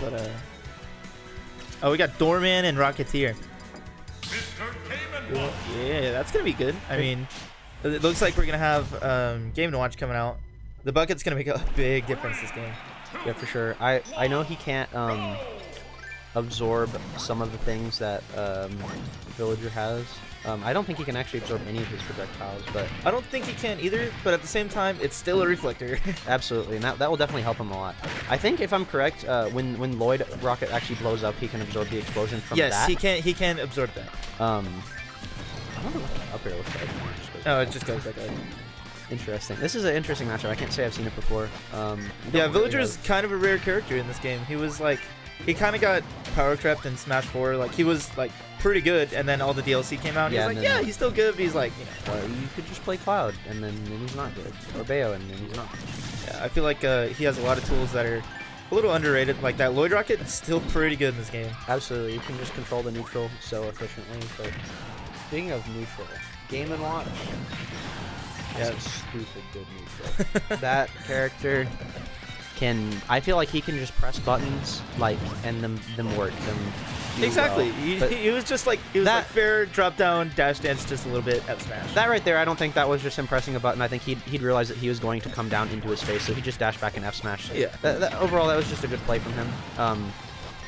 But oh, we got Doorman and Rocketeer. Yeah, that's gonna be good. I mean, it looks like we're gonna have Game & Watch coming out. The bucket's gonna make a big difference this game. Yeah, for sure. I know he can't absorb some of the things that Villager has. I don't think he can actually absorb any of his projectiles, but I don't think he can either. But at the same time, it's still a reflector. absolutely, and that will definitely help him a lot. I think if I'm correct, when Lloyd rocket actually blows up, he can absorb the explosion from that. Yes, he can absorb that. I don't know what the up air looks like. Oh, it just goes that way. Interesting. This is an interesting matchup. I can't say I've seen it before. Yeah, Villager is kind of a rare character in this game. He was like, he kind of got power crept in Smash 4. Like he was like pretty good, and then all the DLC came out. And Yeah, he's like, and yeah, then- he's still good, but he's like, you know. Well, you could just play Cloud, and then he's not good. Or Bayo, and then he's not. Yeah, I feel like he has a lot of tools that are a little underrated. Like that Lloyd Rocket is still pretty good in this game. Absolutely, you can just control the neutral so efficiently. But speaking of neutral, Game & Watch. Yeah. That's a stupid good neutral. That character can. I feel like he can just press buttons, like, and them work. Exactly. Well. He was just like, it was like fair drop down, dash dance just a little bit at Smash. That right there, I don't think that was just him pressing a button. I think he'd realized that he was going to come down into his face, so he just dashed back and F smash. Yeah. Overall, that was just a good play from him.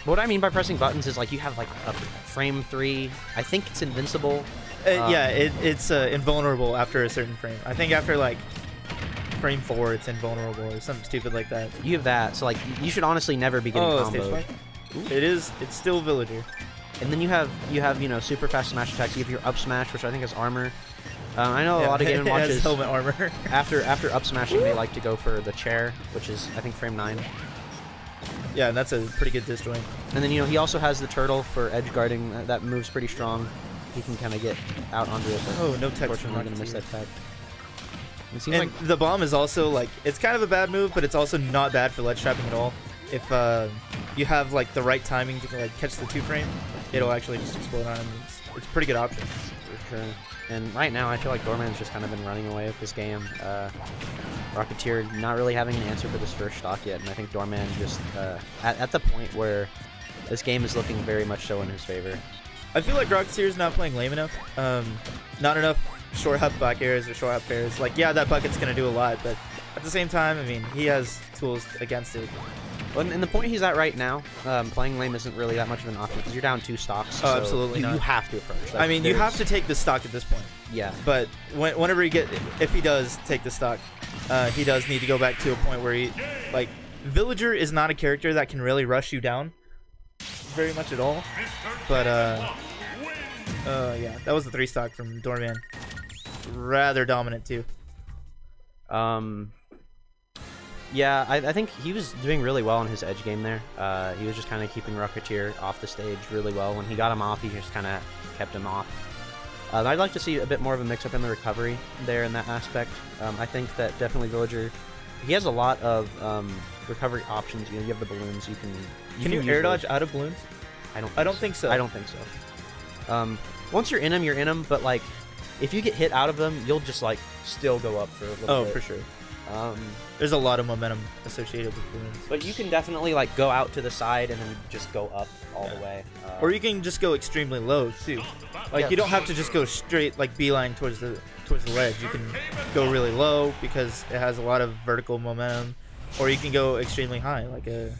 What I mean by pressing buttons is like you have like a frame 3. I think it's invincible. Yeah, it's invulnerable after a certain frame. I think after like frame 4, it's invulnerable or something stupid like that. You have that, so like you should honestly never be getting comboed. It's still Villager. And then you have super fast smash attacks. You have your up smash, which I think is armor. I know a lot of Game & Watches helmet armor. after up smashing, they like to go for the chair, which is I think frame 9. Yeah, and that's a pretty good disjoint. And then he also has the turtle for edge guarding. That moves pretty strong. He can kind of get out onto it. Oh, no tech. Unfortunately, gonna miss that tag. It seems And like the bomb is also like, it's kind of a bad move, but it's also not bad for ledge trapping at all. If you have like the right timing to like catch the 2-frame, it'll actually just explode on him. It's a pretty good option. for sure. And right now, I feel like Doorman's just kind of been running away with this game. Rocketeer not really having an answer for this first stock yet, and I think Doorman just at the point where this game is looking very much so in his favor. I feel like Rocketeer's not playing lame enough. Not enough short hop back airs or short hop fairs. Like, yeah, that bucket's going to do a lot, but at the same time, I mean, he has tools against it. Well, and the point he's at right now, playing lame isn't really that much of an option because you're down 2 stocks. Oh, so absolutely not. You have to approach. I mean, you have to take the stock at this point. Yeah. But whenever if he does take the stock, he does need to go back to a point where he, like, Villager is not a character that can really rush you down very much at all. But, yeah, that was the 3 stock from Doorman. Rather dominant, too. Yeah, I think he was doing really well in his edge game there. He was just kind of keeping Rocketeer off the stage really well. When he got him off, he just kind of kept him off. I'd like to see a bit more of a mix-up in the recovery there in that aspect. I think that definitely Villager, he has a lot of recovery options. You have the balloons. Can you air dodge out of balloons? I don't think so. I don't think so. Once you're in them, but like if you get hit out of them, you'll just like still go up for a little bit. Oh, for sure. There's a lot of momentum associated with balloons. But you can definitely like go out to the side and then just go up all the way. Or you can just go extremely low too. Like Yeah. you don't have to just go straight like beeline towards the ledge. You can go really low because it has a lot of vertical momentum, or you can go extremely high like a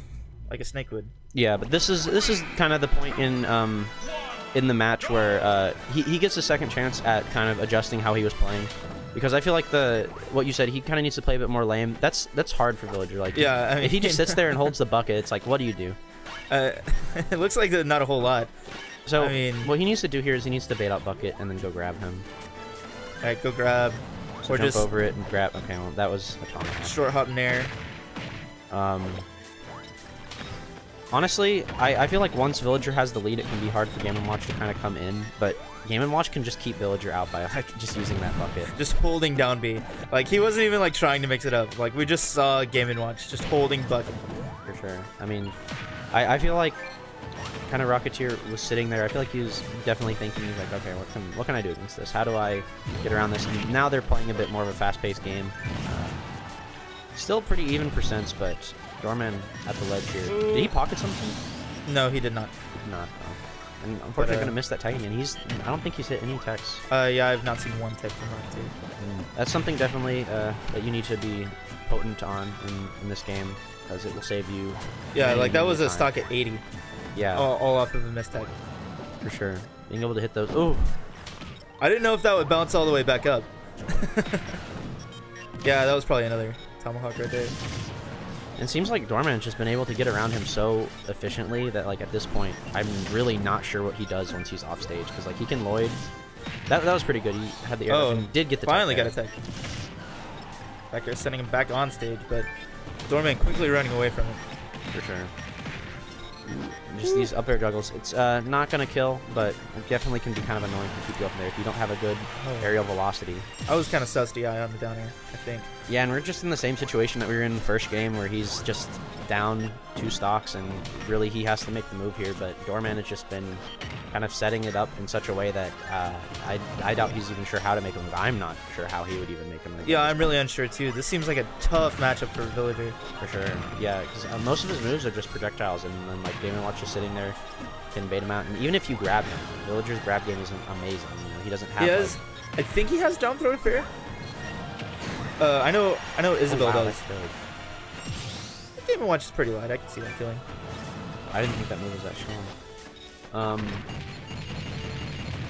snake would. Yeah, but this is kind of the point in the match where he gets a second chance at kind of adjusting how he was playing. Because I feel like what you said, he kind of needs to play a bit more lame. That's hard for Villager. Like, yeah, I mean, if he just sits there and holds the bucket, it's like, what do you do? It looks like not a whole lot. So, I mean, what he needs to do here is he needs to bait out bucket and then go grab him. Alright, go grab. So or jump just over it and grab. Okay, well, that was atomic. Short hop in air. Honestly, I feel like once Villager has the lead, it can be hard for Game & Watch to kind of come in, but Game & Watch can just keep Villager out by like just using that bucket. Just holding down B. Like, he wasn't even like trying to mix it up. Like, we just saw Game & Watch just holding bucket. For sure. I mean, I feel like kind of Rocketeer was sitting there. I feel like he was definitely thinking, he's like, okay, what can I do against this? How do I get around this? And now they're playing a bit more of a fast-paced game. Still pretty even percents, but Doorman at the ledge here. Did he pocket something? No, he did not. No. And unfortunately, gonna miss that tagging, and I don't think he's hit any techs. Yeah, I've not seen one tech from Rocketeer. That's something definitely that you need to be potent on in this game, because it will save you. Yeah, like that was a stock at 80. Yeah. All off of a missed tech. For sure. Being able to hit those. Oh. I didn't know if that would bounce all the way back up. Yeah, that was probably another tomahawk right there. It seems like Doorman's just been able to get around him so efficiently that, like, at this point, I'm really not sure what he does once he's off stage. Because, like, he can Lloyd. That was pretty good. He had the air and did get the finally tech got a tech. Back here, sending him back on stage, but Doorman quickly running away from it. For sure. Just these up air juggles. It's not going to kill, but it definitely can be kind of annoying to keep you up there if you don't have a good aerial velocity. I was kind of sus DI on the down air, I think. Yeah, and we're just in the same situation that we were in the first game where he's just down 2 stocks and really he has to make the move here, but Doorman has just been kind of setting it up in such a way that I doubt he's even sure how to make a move. I'm not sure how he would even make a move. Yeah, I'm really unsure too. This seems like a tough matchup for Villager. For sure. Yeah, because most of his moves are just projectiles, and then like Game & Watch just sitting there can bait him out. And even if you grab him, Villager's grab game isn't amazing. You know, he doesn't have. I think he has down throw to fair. I know Isabel does. Game & Watch is pretty light. I can see that feeling. I didn't think that move was that strong.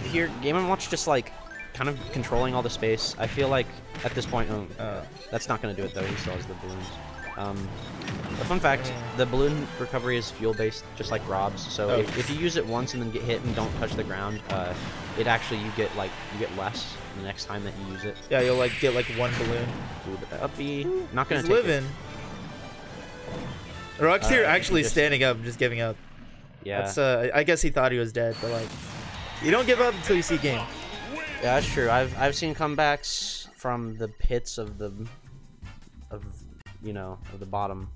Here, Game & Watch just like kind of controlling all the space. I feel like at this point, that's not going to do it though. He still has the balloons. A fun fact: the balloon recovery is fuel based, just like Rob's. So if you use it once and then get hit and don't touch the ground, it actually you get less the next time that you use it. Yeah, you'll like get like 1 balloon. Ooh, but up B, not gonna He's take living. Rocketeer actually standing up, just giving up. Yeah. That's, I guess he thought he was dead, but like, you don't give up until you see game. Yeah, that's true. I've seen comebacks from the pits of the bottom.